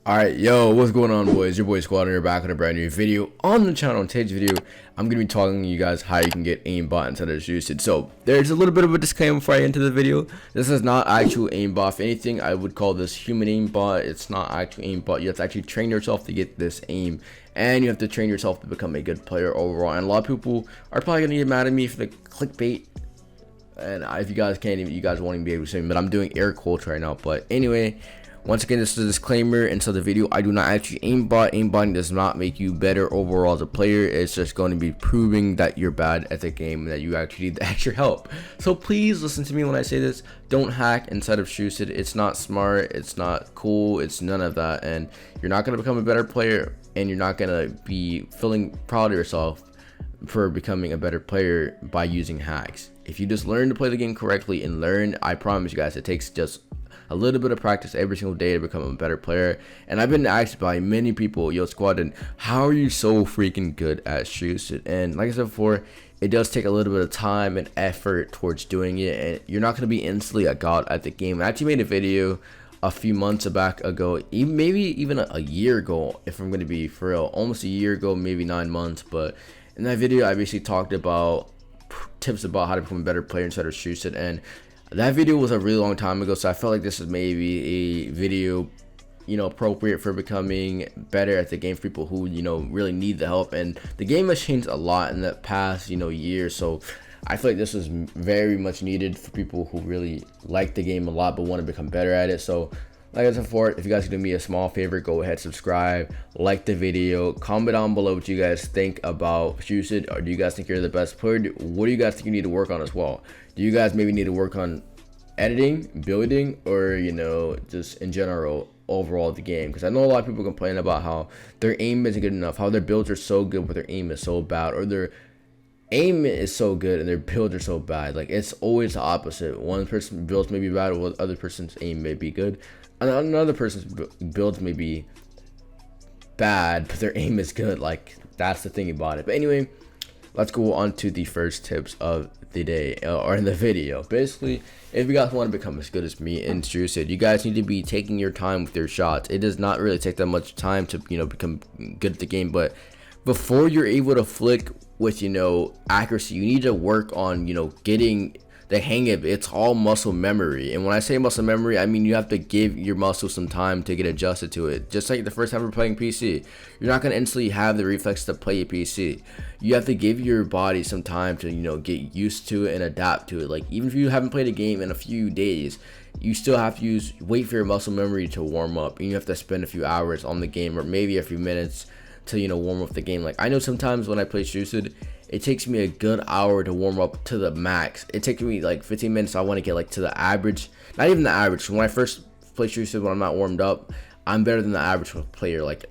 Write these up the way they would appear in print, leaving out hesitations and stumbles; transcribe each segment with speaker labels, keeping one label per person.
Speaker 1: Alright, yo, what's going on, boys? Your boy SquadDen here, back with a brand new video on the channel. In today's video, I'm going to be talking to you guys how you can get aimbot instead of Strucid. So, there's a little bit of a disclaimer before I get into the video. This is not actual aimbot. If anything, I would call this human aimbot. It's not actual aimbot. You have to actually train yourself to get this aim. And you have to train yourself to become a good player overall. And a lot of people are probably going to get mad at me for the clickbait. And if you guys can't even, you guys won't even be able to see me. But I'm doing air quotes right now. But anyway, once again, this is a disclaimer inside the video. I do not actually aimbot. Aimbotting does not make you better overall as a player. It's just going to be proving that you're bad at the game and that you actually need the extra help. So please listen to me when I say this. Don't hack inside of Strucid. It's not smart. It's not cool. It's none of that. And you're not going to become a better player. And you're not going to be feeling proud of yourself for becoming a better player by using hacks. If you just learn to play the game correctly and learn, I promise you guys, it takes just a little bit of practice every single day to become a better player. And I've been asked by many people, yo SquadDen, how are you so freaking good at Strucid? And like I said before, it does take a little bit of time and effort towards doing it, and you're not going to be instantly a god at the game. I actually made a video a few months ago, maybe even a year ago, if I'm going to be for real, almost a year ago, maybe 9 months. But in that video, I basically talked about tips about how to become a better player inside of Strucid, and that video was a really long time ago, so I felt like this is maybe a video, appropriate for becoming better at the game for people who, really need the help. And the game has changed a lot in the past, year, so I feel like this is very much needed for people who really like the game a lot but want to become better at it. So like I said before, if you guys could do me a small favor, go ahead, subscribe, like the video, comment down below what you guys think about Strucid. Or do you guys think you're the best player? What do you guys think you need to work on as well? Do you guys maybe need to work on editing, building, or just in general overall the game? Because I know a lot of people complain about how their aim isn't good enough, how their builds are so good but their aim is so bad, or their aim is so good and their builds are so bad. Like, it's always the opposite. One person's builds may be bad, while the other person's aim may be good. Another person's builds may be bad but their aim is good. Like, that's the thing about it. But anyway, let's go on to the first tips of the day, or in the video. Basically, if you guys want to become as good as me in Strucid, you guys need to be taking your time with your shots. It does not really take that much time to become good at the game, but before you're able to flick with accuracy, you need to work on getting the hang of it. It's all muscle memory. And when I say muscle memory, I mean you have to give your muscles some time to get adjusted to it. Just like the first time you're playing PC, you're not going to instantly have the reflex to play a PC. You have to give your body some time to get used to it and adapt to it. Like, even if you haven't played a game in a few days, you still have to wait for your muscle memory to warm up, and you have to spend a few hours on the game, or maybe a few minutes to warm up the game. Like, I know sometimes when I play Strucid, it takes me a good hour to warm up to the max. It takes me like 15 minutes. I want to get like to the average, not even the average. When I first play Strucid, when I'm not warmed up, I'm better than the average player, like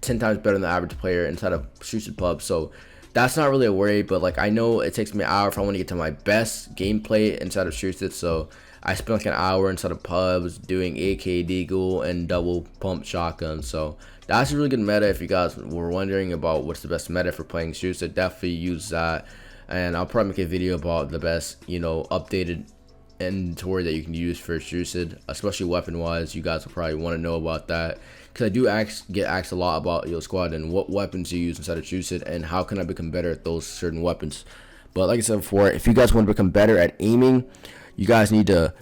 Speaker 1: 10 times better than the average player inside of Strucid pub. So that's not really a worry, but like, I know it takes me an hour if I want to get to my best gameplay inside of Strucid. So I spent like an hour inside of pubs doing AK deagle and double pump shotgun. So that's a really good meta. If you guys were wondering about what's the best meta for playing Strucid, definitely use that. And I'll probably make a video about the best updated inventory that you can use for Strucid, especially weapon wise. You guys will probably want to know about that, because I do get asked a lot about SquadDen and what weapons you use inside of Strucid and how can I become better at those certain weapons. But like I said before, if you guys want to become better at aiming, you guys need to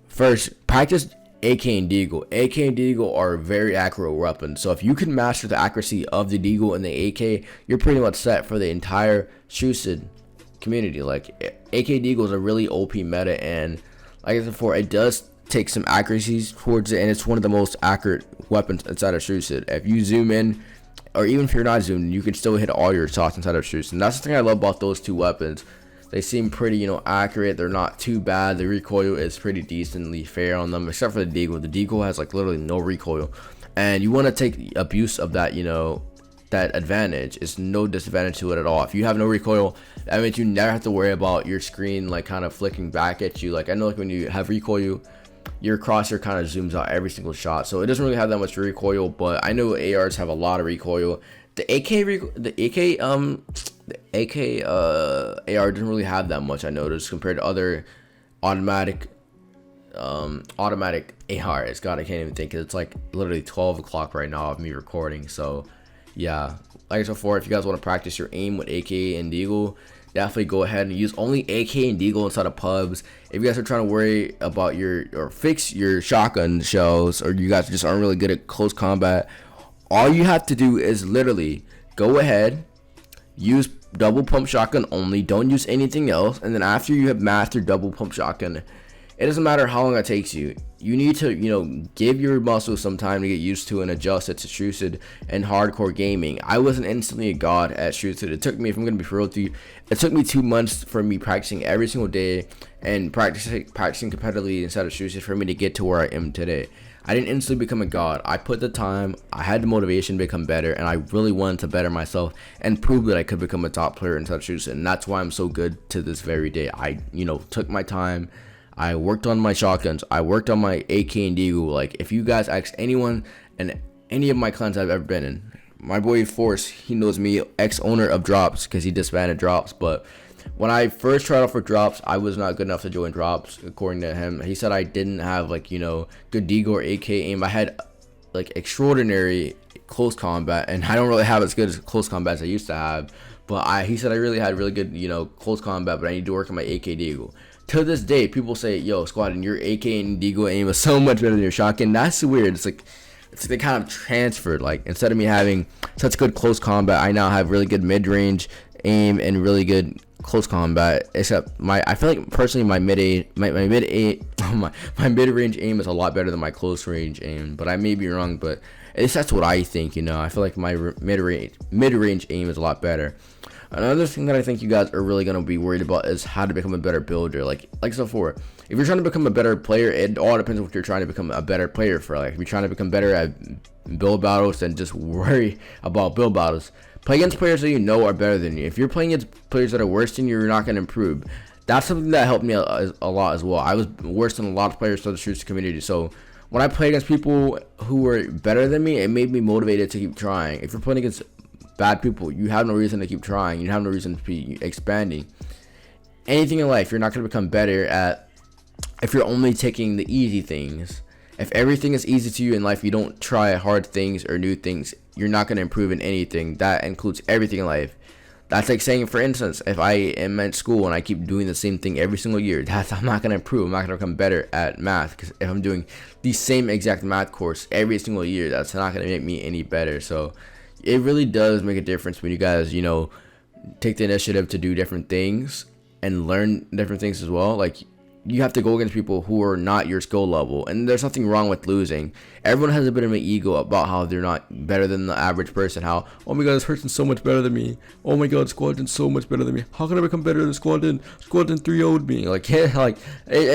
Speaker 1: first practice AK and deagle. AK and deagle are very accurate weapons. So if you can master the accuracy of the deagle and the AK, you're pretty much set for the entire Strucid community. Like, AK deagle is a really OP meta, and like I said before, it does take some accuracies towards it, and it's one of the most accurate weapons inside of Strucid. If you zoom in, or even if you're not zoomed in, you can still hit all your shots inside of Strucid. And that's the thing I love about those two weapons. They seem pretty, accurate. They're not too bad. The recoil is pretty decently fair on them, except for the deagle. The deagle has like literally no recoil, and you want to take abuse of that, that advantage. It's no disadvantage to it at all. If you have no recoil, that means you never have to worry about your screen like kind of flicking back at you. Like, I know, like, when you have recoil, your crosshair kind of zooms out every single shot, so it doesn't really have that much recoil. But I know ARs have a lot of recoil. The AK AR didn't really have that much, I noticed, compared to other automatic automatic AR. It's God, I can't even think. It's like literally 12 o'clock right now of me recording. So yeah, like I said before, if you guys want to practice your aim with AK and Deagle, definitely go ahead and use only AK and Deagle inside of pubs. If you guys are trying to worry about or fix your shotgun shells, or you guys just aren't really good at close combat, all you have to do is literally go ahead, use double pump shotgun only, don't use anything else, and then after you have mastered double pump shotgun, it doesn't matter how long it takes you. You need to, give your muscles some time to get used to and adjust it to Strucid and hardcore gaming. I wasn't instantly a god at Strucid. It took me, if I'm gonna be real with you, it took me 2 months for me practicing every single day and practicing competitively inside of Strucid for me to get to where I am today. I didn't instantly become a god. I put the time, I had the motivation to become better, and I really wanted to better myself and prove that I could become a top player inside of Strucid, and that's why I'm so good to this very day. I, took my time. I worked on my shotguns. I worked on my AK and Deagle. Like, if you guys ask anyone and any of my clans I've ever been in, my boy Force, he knows me, ex-owner of Drops, because he disbanded Drops. But when I first tried out for Drops, I was not good enough to join Drops, according to him. He said I didn't have, good Deagle or AK aim. I had, extraordinary close combat, and I don't really have as good as close combat as I used to have. But he said I really had really good, close combat, but I need to work on my AK Deagle. To this day, people say, yo, SquadDen, your AK and Deagle aim is so much better than your shotgun. That's weird. It's like they kind of transferred. Like, instead of me having such good close combat, I now have really good mid-range aim and really good close combat. Except I feel like personally my mid-range aim is a lot better than my close range aim. But I may be wrong, but at least that's what I think. I feel like my mid-range aim is a lot better. Another thing that I think you guys are really going to be worried about is how to become a better builder. Like I said before, if you're trying to become a better player, it all depends on what you're trying to become a better player for. Like, if you're trying to become better at build battles, then just worry about build battles. Play against players that you know are better than you. If you're playing against players that are worse than you, you're not going to improve. That's something that helped me a lot as well. I was worse than a lot of players to the Strucid community. So when I play against people who were better than me, it made me motivated to keep trying. If you're playing against bad people, you have no reason to keep trying. You have no reason to be expanding. Anything in life, you're not going to become better at if you're only taking the easy things. If everything is easy to you in life, you don't try hard things or new things, you're not going to improve in anything. That includes everything in life. That's like saying, for instance, if I am at school and I keep doing the same thing every single year, I'm not going to improve. I'm not going to become better at math, because if I'm doing the same exact math course every single year, that's not going to make me any better. So it really does make a difference when you guys, take the initiative to do different things and learn different things as well. Like, you have to go against people who are not your skill level, and there's nothing wrong with losing. Everyone has a bit of an ego about how they're not better than the average person. How, oh my god, this person's so much better than me. Oh my god, SquadDen's so much better than me. How can I become better than SquadDen? SquadDen 3-0'd me. Like, yeah,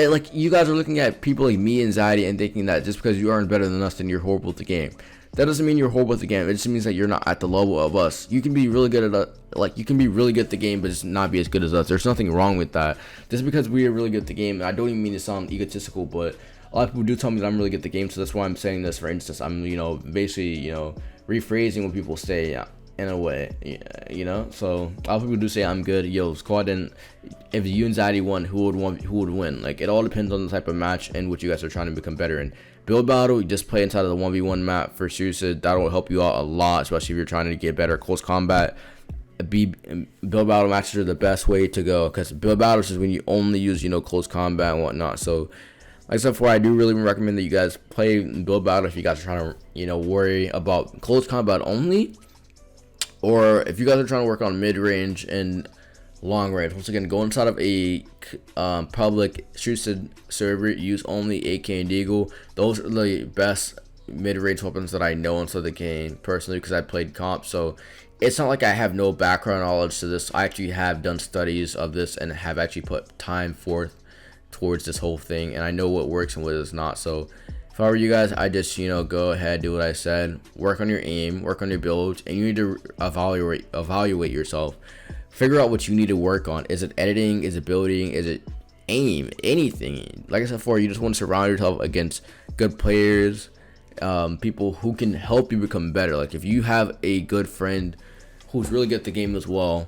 Speaker 1: like you guys are looking at people like me and Zaddy and thinking that just because you aren't better than us, then you're horrible at the game. That doesn't mean you're horrible at the game. It just means that you're not at the level of us. You can be really good at you can be really good at the game, but just not be as good as us. There's nothing wrong with that. Just because we are really good at the game, and I don't even mean to sound egotistical, but a lot of people do tell me that I'm really good at the game, so that's why I'm saying this. For instance, I'm basically rephrasing what people say in a way, So a lot of people do say I'm good. Yo, SquadDen, if you and Zaddy won, who would win? Like, it all depends on the type of match and what you guys are trying to become better in. Build battle, you just play inside of the 1v1 map for Strucid. That'll help you out a lot, especially if you're trying to get better at close combat. Build battle matches are the best way to go, because build battles is when you only use close combat and whatnot. So like I said before, I do really recommend that you guys play build battle if you guys are trying to worry about close combat only, or if you guys are trying to work on mid-range and long range. Once again, go inside of a public Strucid server, use only AK and Deagle. Those are the best mid-range weapons that I know inside the game personally, because I played comp. So it's not like I have no background knowledge to this. I actually have done studies of this and have actually put time forth towards this whole thing, and I know what works and what is not. So if I were you guys, I just go ahead, do what I said, work on your aim, work on your builds, and you need to evaluate yourself. Figure out what you need to work on. Is it editing? Is it building? Is it aim? Anything. Like I said before, you just want to surround yourself against good players, people who can help you become better. Like, if you have a good friend who's really good at the game as well,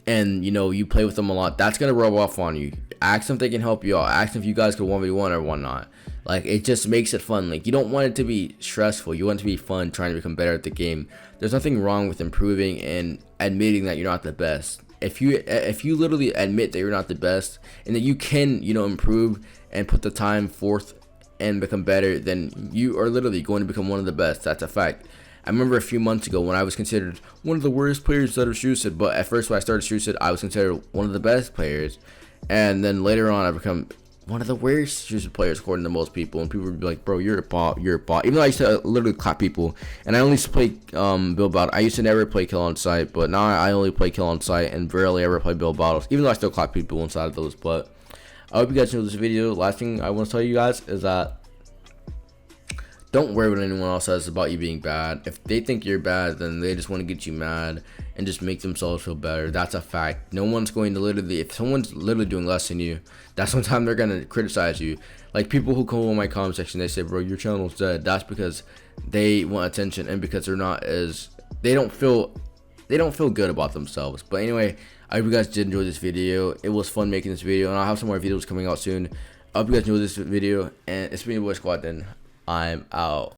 Speaker 1: and you know you play with them a lot, that's gonna rub off on you. Ask them if they can help you out. Ask them if you guys could 1v1 or whatnot. Like, it just makes it fun. Like, you don't want it to be stressful. You want it to be fun, trying to become better at the game. There's nothing wrong with improving and admitting that you're not the best. If you literally admit that you're not the best and that you can, you know, improve and put the time forth and become better, then you are literally going to become one of the best. That's a fact. I remember a few months ago when I was considered one of the worst players out of Strucid, but at first when I started Strucid, I was considered one of the best players, and then later on I become one of the worst Strucid players according to most people, and people would be like, bro, you're a bot, you're a bot. Even though I used to literally clap people, and I only used to play build battle. I used to never play kill on site, but now I only play kill on site and rarely ever play build battles, even though I still clap people inside of those. But I hope you guys enjoyed this video. Last thing I want to tell you guys is that don't worry what anyone else says about you being bad. If they think you're bad, then they just want to get you mad and just make themselves feel better. That's a fact. No one's going to literally, if someone's literally doing less than you, that's one time they're going to criticize you. Like, people who come on my comment section, they say, bro, your channel's dead. That's because they want attention and because they're not as, they don't feel good about themselves. But anyway, I hope you guys did enjoy this video. It was fun making this video, and I'll have some more videos coming out soon. I hope you guys enjoyed this video, and it's been your boy SquadDen. I'm out.